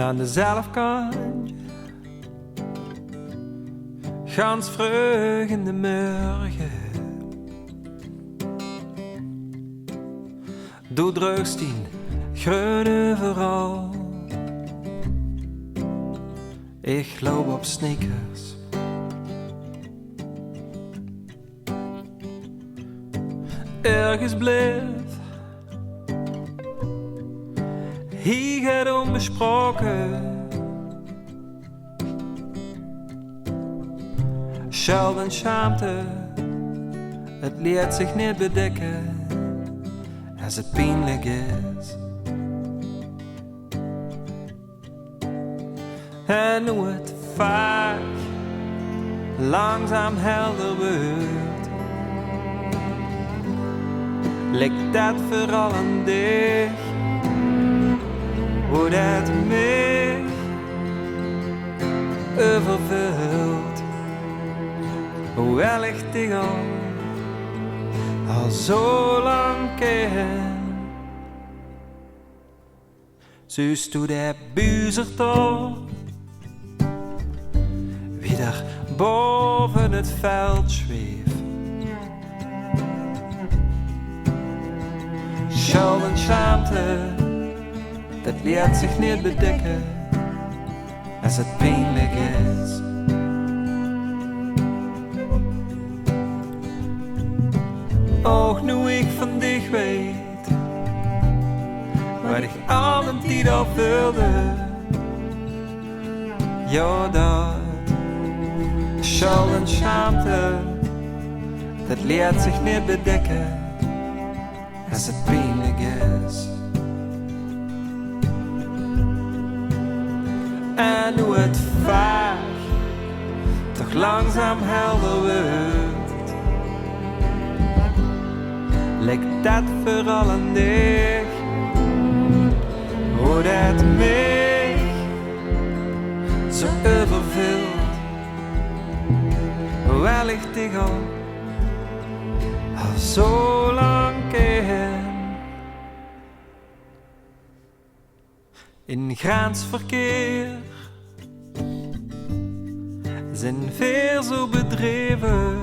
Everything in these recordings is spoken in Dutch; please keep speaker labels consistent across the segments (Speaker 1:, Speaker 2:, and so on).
Speaker 1: aan dezelfde kant. Gans vroeg in de morgen. Doe drugst in groene vooral. Ik loop op sneakers. Ergens blijft hier gaat onbesproken. Schuld en schaamte, het leert zich niet bedekken als het pijnlijk is. En hoe het vaak langzaam helder wordt, ligt dat vooral aan dich, hoe dat mij overvult. Hoewel ik dich al zo lang ken. Zuist du der buizert op, wie daar boven het veld zweeft. Schuld en schaamte, dat leert zich niet bedekken als het pijnlijk is. Och, nu ik van dich weet, waar ik al een tijd op wilde. Ja, dat schuld en schaamte, dat leert zich niet bedekken als het pijnlijk is. En hoe het vaak toch langzaam helder wordt, lijkt dat vooral aan dich, hoe dat mij zo overvult. Hoewel ik dich al zo lang ken. In graansverkeer zijn veel zo bedreven.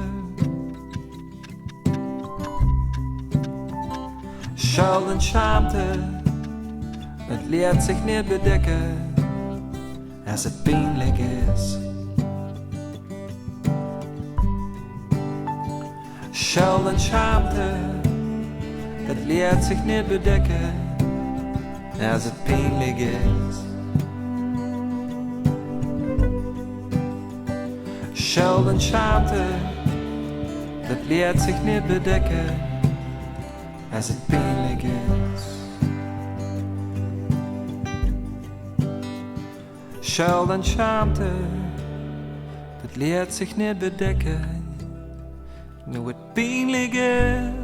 Speaker 1: Schuld en schaamte, het leert zich niet bedekken als het pijnlijk is. Schuld en schaamte, het leert zich niet bedekken als het pijnlijk is. Schuld en schaamte, dat leert zich niet bedekken als het pijnlijk is. Schuld en schaamte, dat leert zich niet bedekken nu het pijnlijk is.